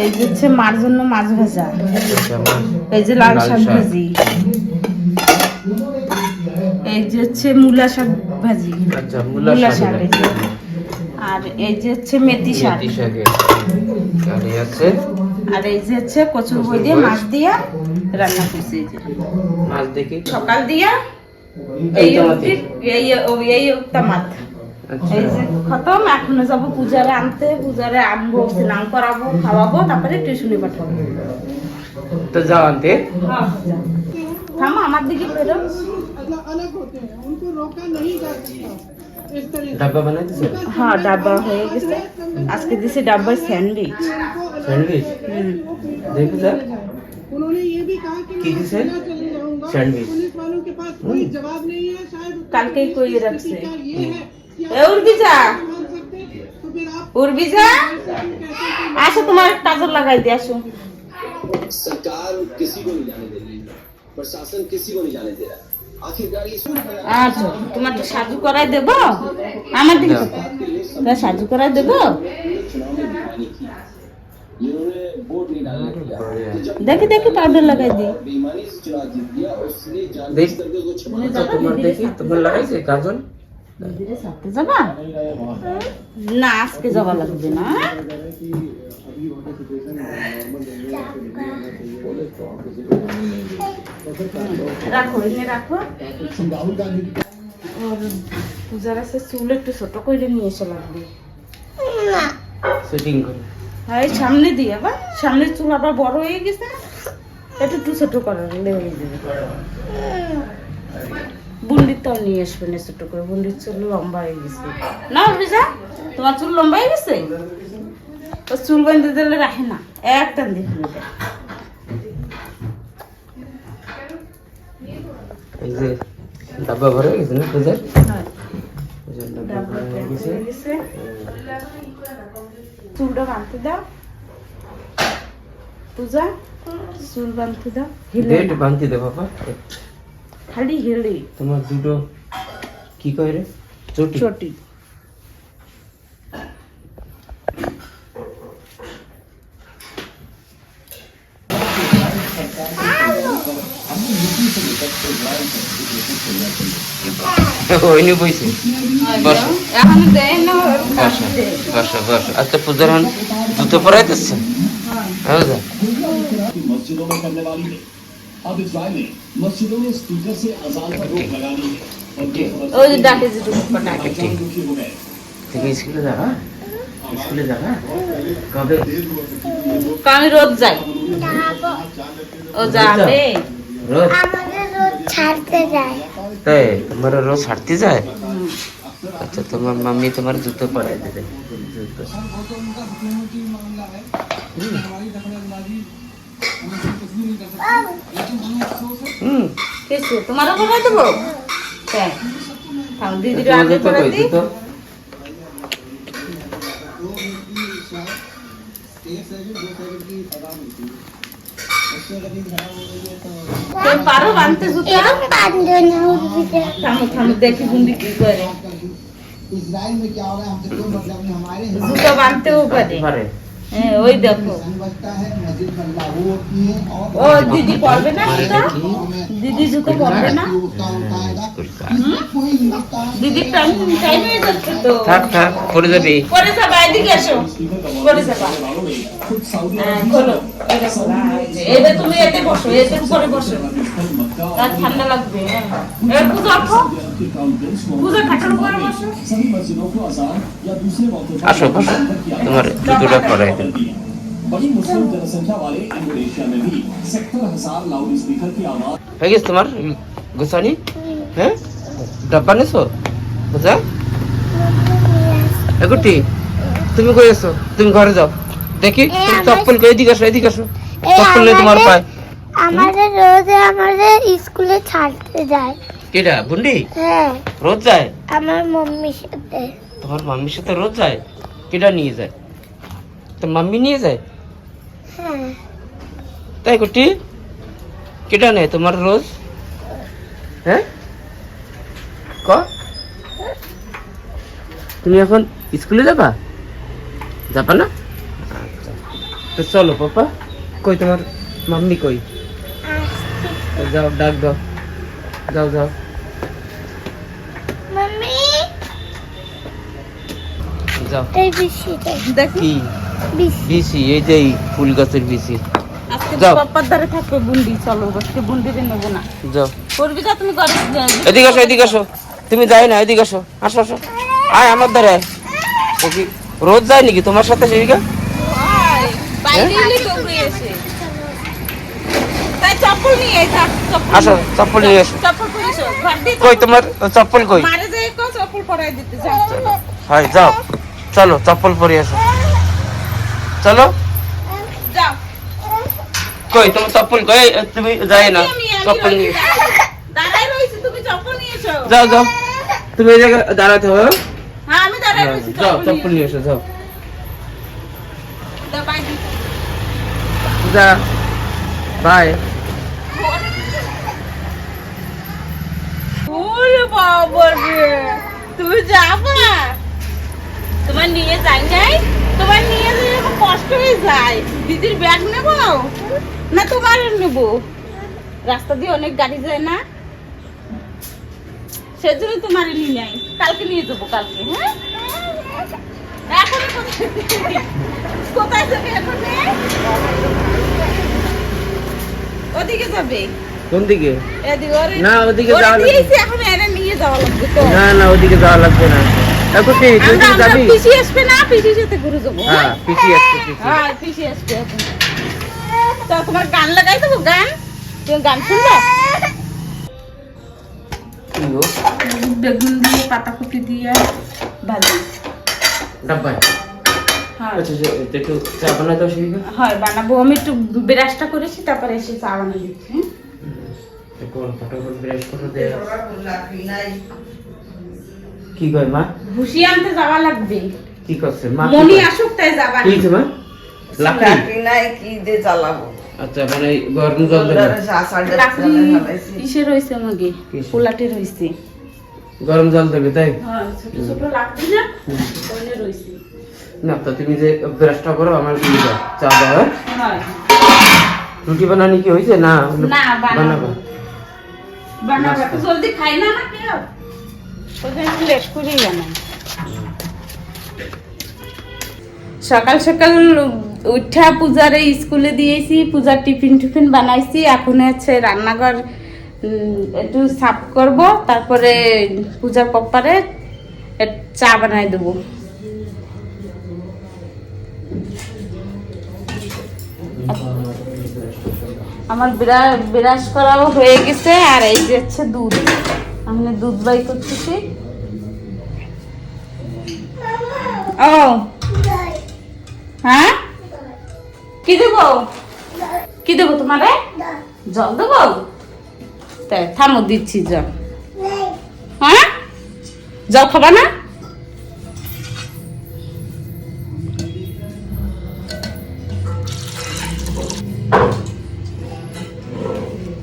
এই যে হচ্ছে মার জন্য মাছ ভাজা, এই যে লাল শাক ভাজি, এই যে হচ্ছে মূলা শাক ভাজি, মূলা শাক এই যে, আর এই যে হচ্ছে মেথি শাক, আর এই যে হচ্ছে কচুর বই দিয়ে মাছ দিয়া রান্না করছি। এই যে মাছ দেখি সকাল দিয়া এই তামাত এই যে খতম। এখনো যাবো পূজারে আনতে, পূজারে আনবো, স্নান করাবো, খাওয়াবো, তারপরে টিউশনে পাঠাবো। তো যাও আনতে। থামো আমার দিকে ফেরো। ডাব্বা বানাই দিছো? হ্যাঁ ডাব্বা হয়ে গেছে। আজকে দিছি ডাব্বায় স্যান্ডউইচ। স্যান্ডউইচ দেখো যা কি দিছে স্যান্ডউইচ। কালকেই কইয়ে রাখছে। উর্বিজা আসো, তোমার কাজল লাগাই দিয়ে আসো। सरकार किसी को नहीं जाने दे रही, प्रशासन किसी को नहीं जाने दे रहा। आखिरकार ये আচ্ছা তোমার তো সাজু করাই দেব, আমার দিকে তা সাজু করাই দেব। इन्होंने वोट नहीं डालने दिया, দেখি দেখি পাউডার লাগাই দি। बेईमानी से चुनाव जीत दिया और इसने जानबूझ करके उसको छुपाने তোমার দেখি তোমার লাগাইছে কাজল? দিদিরে সাথে যাবা না? আজকে যাওয়া লাগবে না। রাখো এনে রাখো। আর পূজার আছে চুল একটু ছোট করে নিয়ে এসে লাগবে। সেটিং করে হ্যাঁ সামনে দিয়ে আবার, সামনের চুল আবার বড় হয়ে গেছে, একটু একটু ছোট করার হয়ে যাবে। বুন্ডিরটাও নিয়ে আসবে না ছোট করে, বুন্ডির চুল লম্বা হয়ে গেছে না। বিজা তোমার চুল লম্বা হয়ে গেছে, ও চুল বেঁধে দিলে রাখে না, এক টান দিয়ে ফেলে দেয়। এই যে ডাব্বা ভরে গেছে না পূজার? হ্যাঁ ডাব্বা হয়ে গেছে। চুলটা বাঁধতে দাও পূজা, চুল বাঁধতে দাও। ডেট বাঁধতে দে বাবা, খালি হেলে তোমার দুটো কি কয় রে চটি চটি। ওইনি বইছে বসো এখন দেয় না। বসো বসো বসো। আচ্ছা পূজার হন জুতো পরাইতেছে? হ্যাঁ যা मस्जिदों में करने वाली है। अब इजराइल ने मस्जिदों में स्पीकर से अजान पर रोक लगा दी है। ওই যে ডাকে যে টুকু ডাকে। दुखी हो गए। থেকে স্কুলে যাবা? স্কুলে যাবা কবে? আমি রোজ যাই। ও যাবে রোজ? আমাদের রোজ ছাড়তে যায়। তাই তোমার রোজ ছাড়তে যায়? আচ্ছা তোমার মাম্মি তোমার জুতো পরাই দেবে। জুতো কিছু তোমারও করে দেবো। হ্যাঁ দিদির আগে করে দিই। পারো বানতে জুতো? এরকম বাঁধবে না উর্বিতে। থামো থামো দেখি বুন্দি কি করে। इजराइल में क्या हो रहा है हमसे कोई मतलब नहीं, हमारे জুতো বানতেও পারে। হ্যাঁ ওই দেখো संग बचता है, मस्जिद पर लागू होती है और ও দিদি পরবে না জুতো? দিদি জুতো পরবে না? होता है कोई हिंदुस्तान দিদির টাইম হয়ে যাচ্ছে তো। থাক থাক পরে যাবি। পরে যাবা, এদিকে এসো, পরে যাবা। হ্যাঁ খোলো, এটা খোলো। এটা তুমি এতে বসো, এতে উপরে বসো, আর ঠান্ডা লাগবে। হ্যাঁ পূজা রাখো, পূজা খাটের উপরে বসো। सभी मस्जिदों को अजान या दूसरे मौके पर আসো বসো, তোমার জুতোটা পরাই দেব। बड़ी मुस्लिम जनसंख्या वाले इंडोनेशिया में भी 70,000 लाउड स्पीकर की आवाज হয়ে গেছে তোমার গোছানি? হ্যাঁ ডাব্বা নেছো বুঝা? এগুটি তুমি কই আছো? তুমি ঘরে যাও দেখি। তুমি চপ্পল কই এদিকে আসো, এদিকে আসো। চপ্পল নেই তোমার পায়ে? আমাদের রোজ আমাদের স্কুলে ছাড়তে যায়। কেডা বুন্ডি? হ্যাঁ রোজ যায়? আমার মাম্মির সাথে। তোমার মাম্মির সাথে রোজ যায়? কেডা নিয়ে যায়? তোর মাম্মি নিয়ে যায়? হ্যাঁ তাই কুটি? কেডা নেয় তোমার রোজ? হ্যাঁ ক তুমি এখন স্কুলে যাবা? যাবা না? আচ্ছা তো চলো পাপা। কই তোমার মাম্মি কই? তো যাও ডাক দাও, যাও যাও। मम्मी যাও। এই বিশিটা দেখি কি বিশি বিসি? এই যে এই ফুল গাছের বিসি। আজকে যাও। পাপ্পার ধারে থাকবে বুন্দি, চলো আজকে বুন্দিরে নেবো না। যাও করবি যা, তুমি ঘরে এদিকে আসো, এদিকে আসো। তুমি যাই না, এদিকে আসো, আসো আসো। আয় আমার দ্বারা আয়। ও কি রোজ যায় নাকি তোমার সাথে সেদিকে? বাইরে এলে দৌড়ে এসে তাই চপ্পল নিয়ে আয়, থাক, চপ্পল আসো, নিয়ে আয়। চপ্পল নিয়ে এসো। চপ্পল পরে এসো, ঘর দিয়ে কই তোমার চপ্পল কই? মারে যাই কো চপ্পল পরাই দিতে যাও। হয় যাও, চলো চপ্পল পরে আসো, চলো। যাও কই তোমার চপ্পল কই? এই, তুমি যাই না, আমি চপ্পল নিয়ে এসো। দাঁড়াই রইছি, তুমি চপ্পল নিয়ে এসো। যাও যাও, তুমি এই জায়গায় দাঁড়াতে হবে। হ্যাঁ আমি দাঁড়াই রইছি, যাও চপ্পল চপ্পল নিয়ে এসো, যাও। দাও বাই দি। যা বাই। ওরে বাবা রে, তুমি যাবা? তোমার নিয়ে যাই নাই, তোমার নিয়ে যেতে আমার কষ্ট হয়ে যায়। দিদির ব্যাগ নেব না তোমার নেব? রাস্তা দিয়ে অনেক গাড়ি যায় না, সেজন্য তোমার নিয়ে যাই। কালকে নিয়ে যাবো, কালকে। হ্যাঁ এখন কোথায় যাবে? এখন ওদিকে যাবে। কোন দিকে? এদিকে ওরে না, ওদিকে ওরে যাওয়া লাগবে। দিয়েছি, এখন এরা নিয়ে যাওয়া লাগবে তো। না না, ওদিকে যাওয়া লাগবে না। এখন কি তুই আমরা যাবি? পিসি আসবে না, পিসির সাথে ঘুরে যাবো। হ্যাঁ পিসি আসছে, পিসি। হ্যাঁ পিসি আসবে এখন। তো তোমার গান লাগাই দেবো, গান তুমি গান শুনবে? কি গো? বেগুন দিয়ে পাতাকপি দিয়ে ভাজি। ডাব্বায়। হ্যাঁ আচ্ছা আচ্ছা, একটু চা বানাই দাও সেদিকে। হয় বানাবো। আমি একটু ব্রাশটা করেছি, তারপরে এসে চা বানিয়ে দিচ্ছি। ফটাফট ব্রাশ করে দে। কি কয় মা? ভুসি আনতে যাওয়া লাগবে, কি করছে মা? কি মনি কয়? আসুক তাই যাবা। কি হয়েছে মা? লাকড়ি? লাকড়ি নাই, কি দিয়ে চালাবো? আচ্ছা মানে গরম জল দেবে? লাকড়ি কিসে রয়েছে আমাকে? কিসে? পোলাটে রয়েছে। গরম জল দেবে তাই? হ্যাঁ ছোট ছোট লাকড়ি না, ওইনে রয়েছে। না তো তুমি যে ব্রাশটা করো আমার দিয়ে দাও, চা দাও। হয় রুটি বানানি কি হয়েছে? না না বানাবো, বানাবো। বানাবো একটু জলদি খাই না না কেউ, ওই জন্য একটু লেট করেই বানাই। সকাল সকাল উঠা পূজারে স্কুলে দিয়েছি, পূজার টিফিন টিফিন বানাইছি। এখন হচ্ছে রান্নাঘর একটু সাফ করব, তারপরে পূজার পপ্পারে চা বানাই দেবো। আমার বিরাস করাও হয়ে গেছে, আর এই যে হচ্ছে দুধ, আমি দুধ বাই করতেছি। ও হ্যাঁ কি দেবো? কি দেবো তোমারে? জল দেবো? তাই থামো, দিচ্ছি জল। হ্যাঁ জল খাবা না?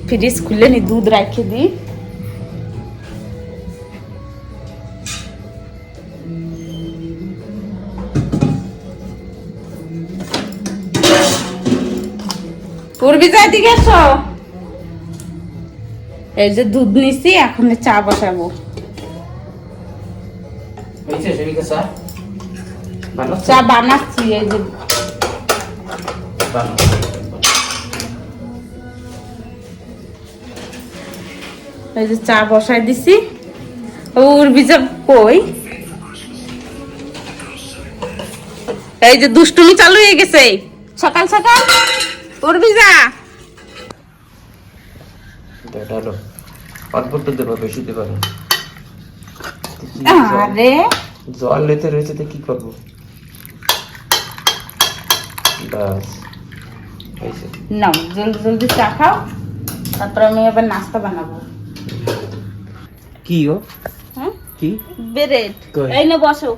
ফ্রিজ খুলে নি, দুধ রেখে দিই। পূর্বি যা, দিকে এসো। এই যে দুধ নিছি, এখন চা বসাবো। হয়েছে সেদিকে চা বানাচ্ছ? চা বানাচ্ছি, এই যে বানাও। এই যে চা বসাই দিছি। উর্বি যা কই? এই যে দুষ্টুমি চালু হয়ে গেছে সকাল সকাল। উর্বি যা। ডালো অদ্ভুত দেবো, বেশি দেবো না। আরে জল লেতে রয়েছে তো কি করবো? বাস হয়েছে। নাও জলদি জলদি চা খাও, তারপর আমি আবার নাস্তা বানাবো। কি গো? হ্যাঁ কি ব্রেড, কই? এই নে বসো।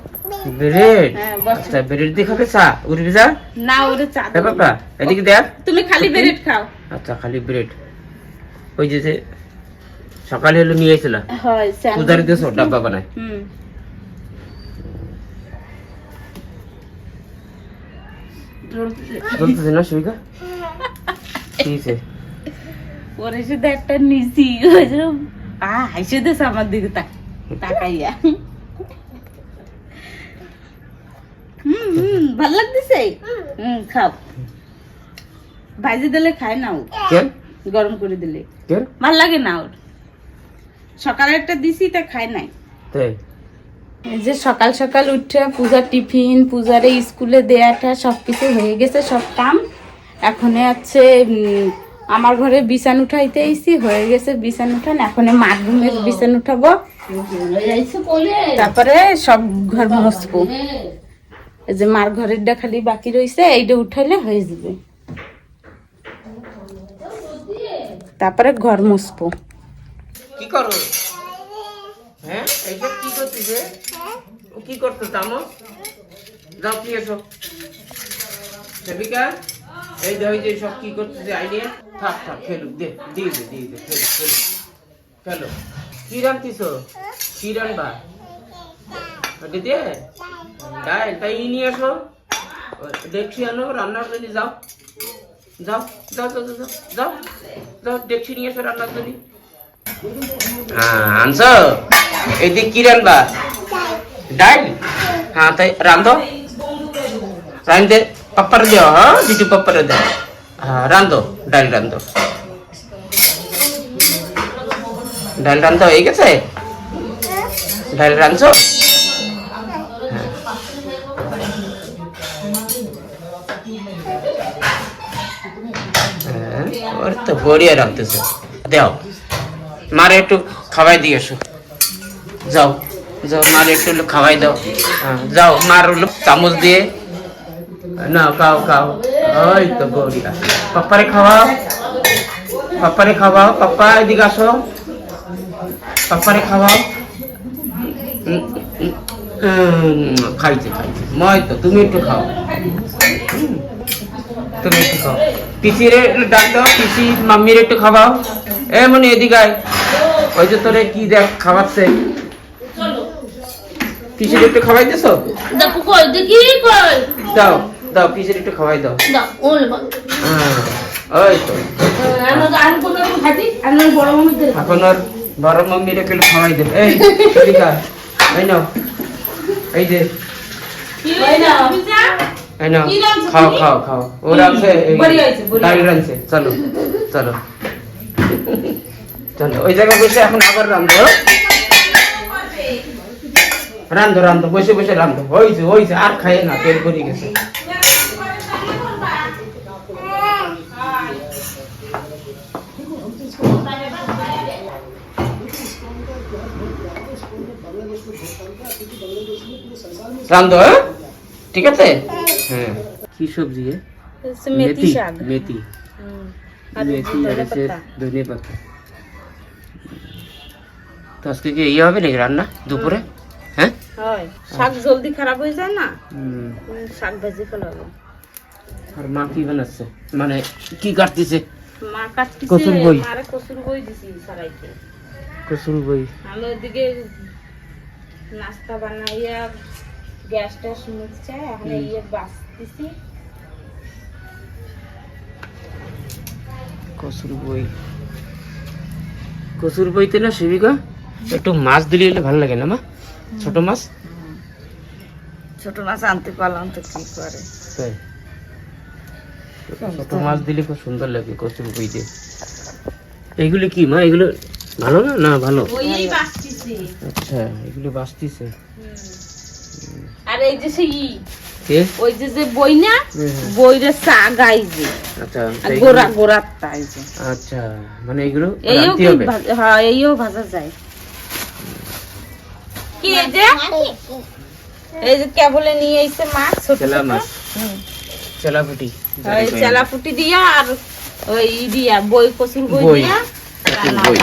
ব্রেড? হ্যাঁ বসো। আচ্ছা ব্রেড দিয়ে খাবে চা? উঠবি যা। না ওরে চা হ্যাঁ দেবো। বাবা এদিকে দেখ। তুমি খালি ব্রেড খাও। আচ্ছা খালি ব্রেড। ওই যে যে সকালে হলো নিয়ে এসেছিল হয় পূজারি দিয়েছো ডাব্বা বানায়। চলতেছে না সুবিধা কি হয়েছে? ওরে শুধু একটা নিছি ওই যে হাসে দেশ আমার দিকে তাকাইয়া ভাল লাগতেছে খাও ভাজি দিলে খায় না ও কেন গরম করে দিলে কেন ভাল লাগে না ওর সকালে একটা দিছি তা খায় নাই তাই এই যে সকাল সকাল উঠে পূজার টিফিন পূজারে স্কুলে দেয়াটা সবকিছু হয়ে গেছে সব কাম এখন আছে আমার ঘরে বিছান উঠাইতে আইছি হয়ে গেছে বিছান উঠান এখন মার রুমের বিছান উঠাবো তারপরে সব ঘর মুছবো এই যে মার ঘরেরটা খালি বাকি রয়েছে এইটা উঠাইলে হয়ে যাবে তারপরে ঘর মুছবো কি করো হ্যাঁ এইটা কি করতেছে ও কি করতো তামস যাও কি এসো সেবিকা এই যে সব কি করতেছে আইডিয়া থাক থাক খেলুক দে দিয়ে দে খেলুক খেলো কি রান্তিছো কি রান্না ওটা দিয়ে ডাল তাই নিয়ে আসো দেখছি আনো রান্নার জন্য যাও যাও যাও যাও যাও যাও যাও দেখছি নিয়ে এসো রান্নার জন্য আনছো এদিকে কি রান্না ডাল হ্যাঁ তাই রান্ধো রান্ধে পাপ্পারে দিও হ্যাঁ জিটু পাপ্পারে দাও হ্যাঁ রান্ধো ডাল রান্ধো ডাল রান্ধো হয়ে গেছে ডাল রান্ধছো হ্যাঁ ওর তো বড়িয়া রাখতেছে দেও মারে একটু খাওয়াই দিয়ে এসো যাও যাও মারে একটু খাওয়াই দাও হ্যাঁ যাও মার চামচ দিয়ে না খাও খাও ওই তো বড়িয়া পাপ্পারে খাওয়াও পাপ্পা এদিকে আসো পাপ্পারে খাওয়াও খাইছে মই তো তুমি একটু খাও তুমি একটু খাও পিসিরে ডাক দাও পিসি মাম্মির একটু খাওয়াও মনে এদিকে আয় ওই যে তোরে কি দেখ খাওয়াচ্ছে পিসির একটু খাওয়াই দিছো দাও দাও পিসির একটু খাওয়াই দাও ওই তো এখন ওর বড় মাম্মির একটু খাওয়াই দে এই এদিকে আয় এই নাও এই যে খাও খাও খাও ও রাখছে ডাল রাখছে চলো চলো চলো ওই জায়গায় বসে এখন আবার রান্ধো রান্ধো রান্ধো বসে বসে রান্ধো হয়েছে আর খাই না পেট ভরে গেছে রান্ধো ঠিক আছে হ্যাঁ কি সবজি মেথি শাক মেথি আর ধনিয়া পাতা তো আজকে কি ইয়ে হবে নাকি রান্না দুপুরে হ্যাঁ শাক জলদি খারাপ হয়ে যায় না শাক ভাজি ফেলাবো আর মা কি বানাচ্ছে মানে কি কাটতেছে মা কাটতেছে কসুর বই মারে কসুর বই দিছি সবাইকে কসুর বই আমি ওদিকে নাস্তা বানাইয়া গ্যাসটা মুছছে এখন ইয়ে বাসতেছি কসুর বইতে না শিবিকা একটু মাছ দিলে ভালো লাগে না মা ছোট মাছ আনতে পারলাম তো কি করে তাই ছোট মাছ দিলে খুব সুন্দর লাগে কসুর বইতে এইগুলো কি মা এগুলো ভালো না না ভালো আচ্ছা এগুলো বাঁচতেছে আর এই যে সেই কে ওই যে বই না বইরে সাগাই যে আচ্ছা গোড়া তাই যে আচ্ছা মানে এগুলো এইও রাখতে হবে হ্যাঁ এইও ভাজা যায় কি এই যে কেবলে নিয়ে আইছে মাছ ছোট চেলা মাছ চেলাপুটি ওই চেলাপুটি দিয়া আর ওই দিয়া বই কসুর বই দিয়া রান্না বই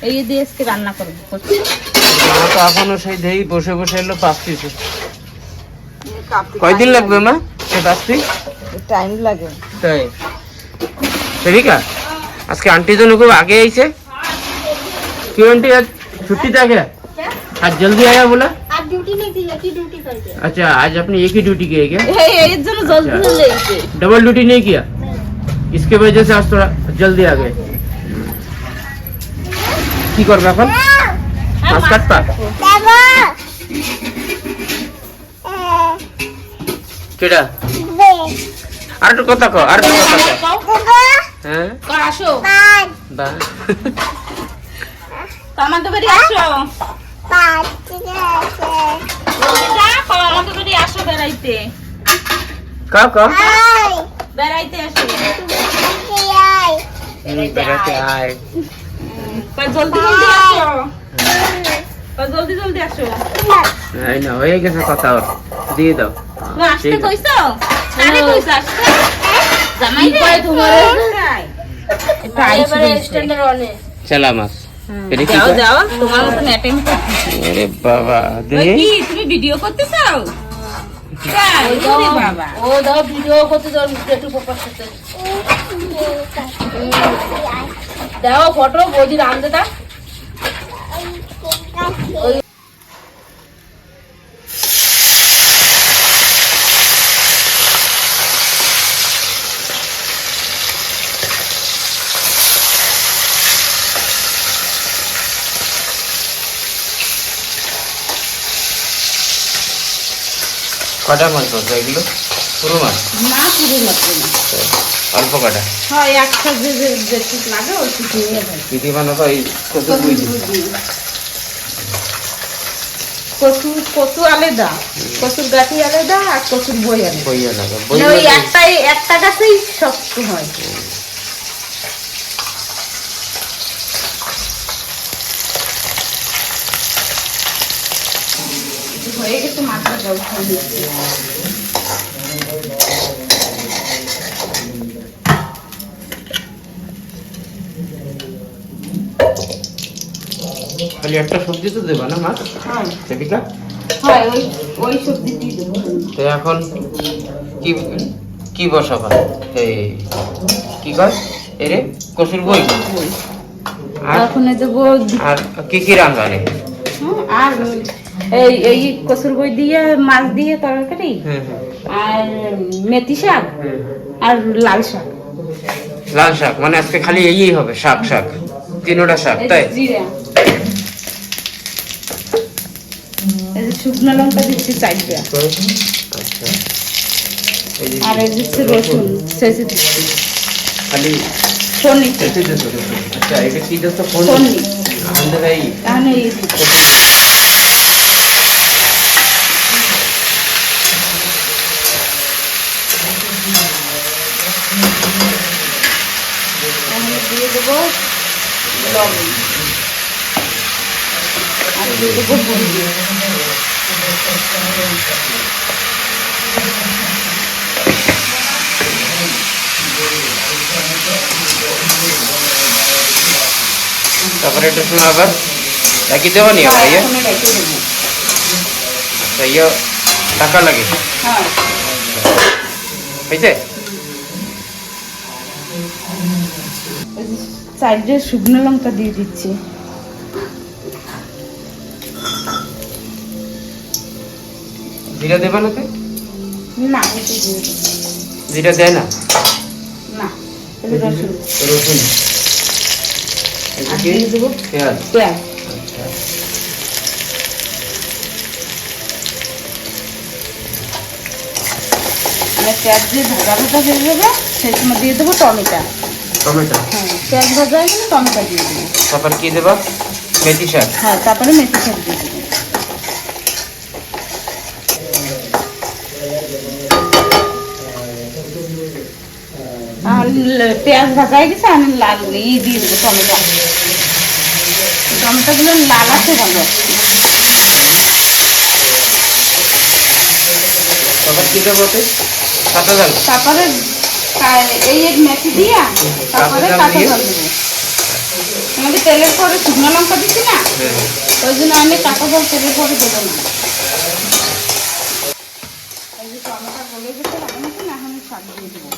এই দিয়ে আজকে রান্না করব মা তো এখনো সেই দেই বসে বসে এলো পাচ্ছিছে কয়দিন লাগবে মা সে পাচ্ছি টাইম লাগে তাই সেবিকা আজকে आंटी दोनों को आगे आई से क्यों आंटी आज छुट्टी था क्या आज जल्दी आया बोला आज ड्यूटी नहीं अच्छा आज आपने एक ही ड्यूटी की है क्या? এর জন্য জলদি চলে এসেছে डबल ड्यूटी नहीं किया, इसके वजह से आज थोड़ा जल्दी आ गए। की करबे এখন? মাছ কাটবা? কেডা? আর একটু কথা কও, আর একটু কথা কও। হ্যাঁ? কর আসো বা আমাদের বাড়ি আসো যা কর আমাদের বাড়ি আসো বেড়াইতে কাও কাও। বেড়াইতে আসো বেড়াতে আয়। কর জলদি জলদি আসো কর জলদি জলদি আসো এই না হয়ে গেছে কথা ওর, দিয়ে দাও। তুমি আসতে কইছো আরে কইছো আসতে জামাই রে তোমার এবারে স্ট্যান্ডার অনে চলা মাছ। এটা কি যাও কয়? যাও তোমার মতন অ্যাটেম্প করতে আরে বাবা দে। কি তুমি ভিডিও করতে চাও তাই ওরে বাবা ও দাও ভিডিও করতে যাও একটু ফোকাস করতে দাও ফটো বৌদির আনতে দাও কটা মাছ ধরছো এগুলো? পুরো মাছ না পুরো লাগবে না অল্প কটা? হয় একটা যে যেটুক লাগে ওইটুকু নিয়ে যাবে পিঠে বানাবো এই কত বুঝি। কচু আলাদা কচুর গাঠি আলাদা আর কচুর বই আলাদা বইয়া লাগা বই ওই একটা গাছেই শক্ত হয় হয়ে গেছে মাছটা জল খাইয়ে খালি একটা সবজি তো দেবা না মাছ হয় সেবিকা? হয় ওই ওই সবজি দিয়ে দেবো তো এখন কি কি বসাবা? এই কি কর এরে কসুর বই আর এখন এই দেবো আর কি কি রান্না রে? আর এই কচুর বই দিয়ে মাছ দিয়ে তরকারি হ্যাঁ হ্যাঁ আর মেথি শাক আর লাল শাক লাল শাক মানে আজকে খালি এই হবে শাক শাক তিনটা শাক তাই? জিরা এই যে শুকনো লঙ্কা দিচ্ছি চারটা আচ্ছা এই যে আর এই দিচ্ছি রসুন শেষে দিচ্ছি খালি ফোনি এতে দিতে হবে। আচ্ছা এটা কি দিতে ফোন ফোনি আমাদের এই তাহলে এই দিচ্ছি। তাহলে দিয়ে দেবো লবণ আর দিয়ে দেবো হলুদ তারপরে এটা শোনা আবার একই দেওয়া নিয়ে ভাইয়া এখন রেখে দেবো ভাইয়া টাকা লাগে হ্যাঁ হয়েছে? চারটে শুকনো লঙ্কা দিয়ে দিচ্ছি জিরা দেবা না তুই? না ওটা দিয়ে দেবো জিরা দেয় না? না এটা রসুন রসুন এটা আর কি দিয়ে দেবো পেঁয়াজ? পেঁয়াজ আচ্ছা মানে পেঁয়াজ দিয়ে ভাজা ভাজা হয়ে যাবে সেই সময় দিয়ে দেবো টমেটো টমেটো হ্যাঁ পেঁয়াজ ভাজা হয়ে গেলে টমেটো দিয়ে দেবো তারপর কি দেবা? মেথি শাক হ্যাঁ তারপরে মেথি শাক দিয়ে দেবো আর পেঁয়াজ ভাজা হয়ে গেছে আমি লাল দিয়ে দেবো টমেটো টমেটোগুলো লাল আছে ভালো তারপর কি দেবো তুই? কাঁচা জাল তারপরে এই এক মেথি দিয়া তারপরে কাঁচা কাঁচা দিয়ে? জল দেবো আমাদের তেলের পরে শুকনো লঙ্কা দিচ্ছি না ওই জন্য আমি কাঁচা জল তেলের পরে দেবো না এই যে টমেটো গলে গেছে এখন আমি শাক দিয়ে দেবো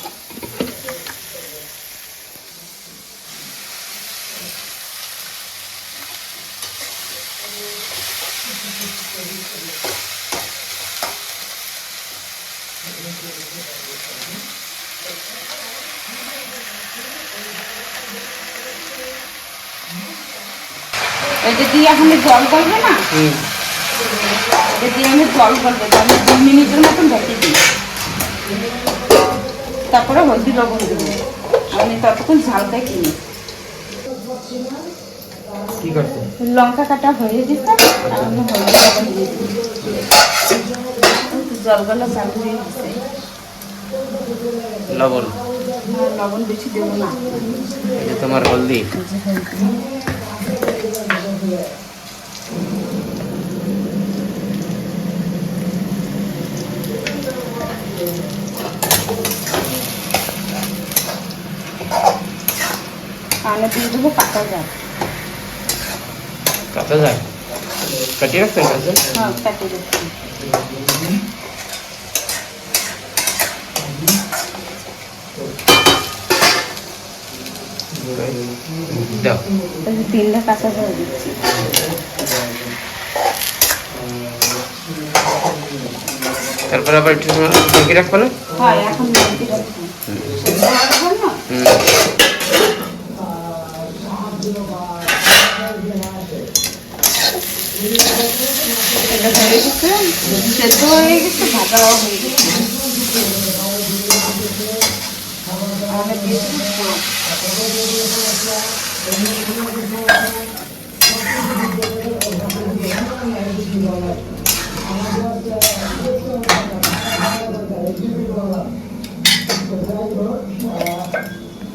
এটা দিয়ে এখন জল গলবে না, এটা দিয়ে আমি জল গলবে, আমি 2 মিনিটের মতন ঢেকে দিই, তারপরে হলদি লবণ দেবো। আমি ততক্ষণ ঝালটা কিনি। কি করছে? লঙ্কা কাটা হয়ে দিচ্ছে, আর আমি হলদি লবণ দিয়ে দিই। জলগুলো চালু হয়ে গেছে। লবণ, লবণ বেশি দেবো না। এই যে তোমার হলদি। তাহলে দিয়ে দেবো কাটা যায়। কাটা যায়? কাটিয়ে রাখতে হবে? হ্যাঁ, কাটিয়ে রাখছি। দাও। 3টা কাঁচা করে দিচ্ছি। তারপর আবার একটু ঢেকে রাখবো না? হ্যাঁ, এখন ঢেকে রাখছি। সেদ্ধ হওয়ার জন্য। এটা হয়ে গেছে, সেদ্ধ হয়ে গেছে, ভাজাও হয়ে গেছে। আমি দিয়ে দেবো।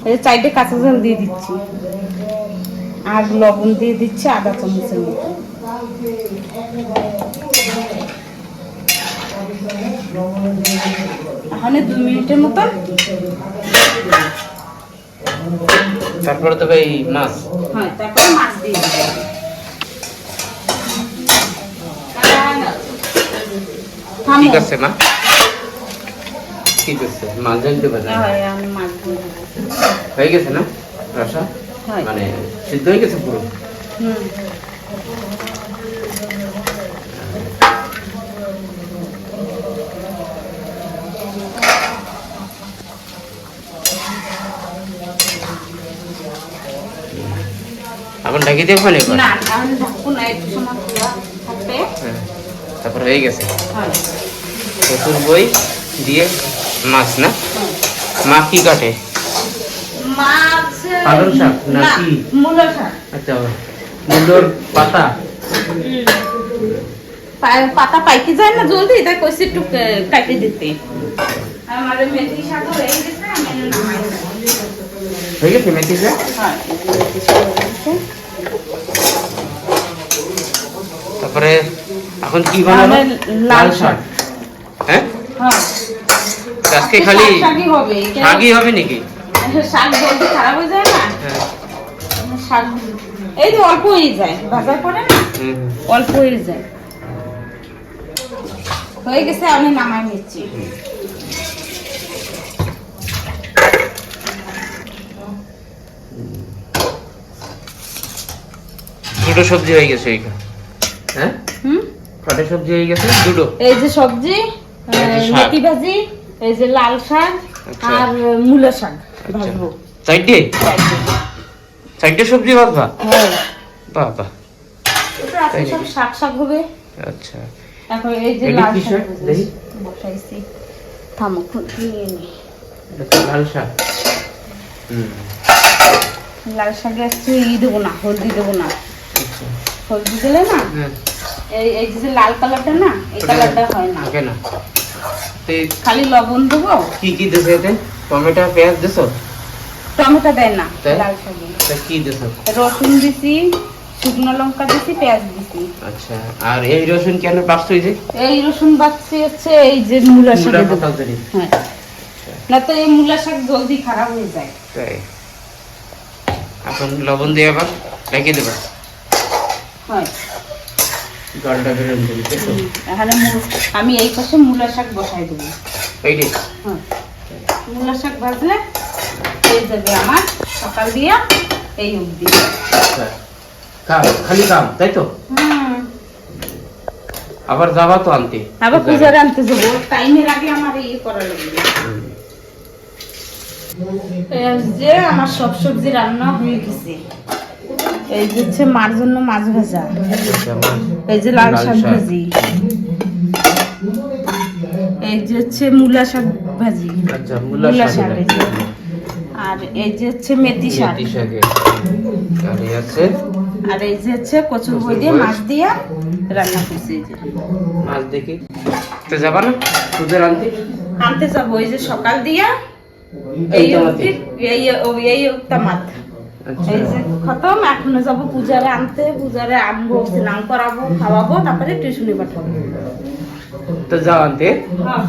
এই 4টে কাঁচা ঝাল দিয়ে দিচ্ছি, আর লবণ দিয়ে দিচ্ছি আধা চামচের মতো। এখানে 2 মিনিটের মতন। তারপরে তবে এই মাছ। হ্যাঁ, তারপরে মাছ দিয়ে দিচ্ছি। ঠিক আছে মা, ঠিক আছে। মাছ জানতে পারে আমি মাছ দিয়ে দেবো। হয়ে গেছে না রসা? হয়। মানে সিদ্ধ হয়ে গেছে পুরো? হুম। এখন ঢাকি দিয়ে ফেলে না, আমি ঢাকবো না, একটু সময় খোলা থাকবে। তারপর হয়ে গেছে। হয়। শ্বশুর বই দিয়ে মাছ না? মা কি কাটে? মাছ পালং শাক না, নাকি? মূলো শাক। আচ্ছা, মূলোর পাতা। পাতা পাইকে যায় না জলদি, তাই কইছি একটু কাটে দিতে। আমার মেথি শাক হয়ে গেছে, আমি নামাই দেব। হয়ে গেছে মেথি শাক? হ্যাঁ, মেথি শাক হয়ে গেছে। তারপরে এখন কি বানাবো? লাল শাক। হ্যাঁ, হ্যাঁ, আজকে খালি শাকই হবে। শাকই হবে নাকি? শাক জলদি খারাপ হয়ে যায় না। হ্যাঁ। শাক এই যে অল্প হয়ে যায়, ভাজার পরে না অল্প হয়ে যায়। হয়ে গেছে, আমি নামাই নিচ্ছি। দুটো সবজি হয়ে গেছে এইখানে। হ্যাঁ, কটা সবজি হয়ে গেছে? দুটো। এই যে সবজি, মেথি ভাজি, এই যে লাল শাক, আচ্ছা। আর মূলা শাক ভাজবো। 4টে সবজি ভাজবা? হ্যাঁ, বাবা। এটা আছে সব শাক শাক হবে। আচ্ছা, এখন এই যে এটা লাল কি শাক শাক? দেখি। বসাইছি, থামো নিয়ে নি। এটা তো লাল শাক। লাল শাকে একটু দেবো না, হলদি দেবো না। আচ্ছা। হলদি দিলে না এই যে লাল কালারটা না, এই কালারটা হয় না। কেন? খালি লবণ দেবো। কি কি দিছো এতে? টমেটো পেঁয়াজ দিছো? টমেটো দেয় না তাই? লাল শাকে। তা কি দিছো? রসুন দিছি, শুকনো লঙ্কা দিছি, পেঁয়াজ দিছি। আচ্ছা, আর এই রসুন কেন বাড়ছে? যে এই রসুন বাচ্চি হচ্ছে এই যে মূলা শাক। হ্যাঁ, না তো এই মূলা শাক জলদি খারাপ হয়ে যায়। তাই এখন লবণ দিয়ে আবার রেখে দেবা। হয়, জলটা বেরোন দেবে। এখানে আমি এই পাশে মূলা শাক বসাই দেবো। এইটাই। হ্যাঁ, মূলা শাক ভাজলে হয়ে যাবে আমার সকাল দিয়া এই অবধি। কাম খালি কাম, তাই তো? আবার যাবা তো আনতে? আবার পূজার আনতে যাবো, টাইমের আগে আমার ইয়ে করা লাগবে। যে আমার সব সবজি রান্না হয়ে গেছে। এই যে হচ্ছে মার জন্য মাছ ভাজা, আচ্ছা, এই যে লাল শাক শাক। ভাজি, এই যে হচ্ছে মূলা শাক ভাজি, আচ্ছা, মূলা শাক, এই যে। আর এই যে হচ্ছে মেথি শাক, মেথি শাকে, আর এই আছে আর এই যে হচ্ছে কচুর বই দিয়ে মাছ দিয়ে রান্না করছি। এই যে মাছ দেখি। তো যাবা না তোদের আনতে? আনতে যাবো, এই যে সকাল দিয়া এই এই তো অবধি, এই তামাত আচ্ছা, এই যে খতম। এখনো যাবো পূজারে আনতে, পূজারে আনবো, স্নান করাবো, খাওয়াবো, তারপরে টিউশনি পাঠাবো। তো যাও আনতে। হ্যাঁ,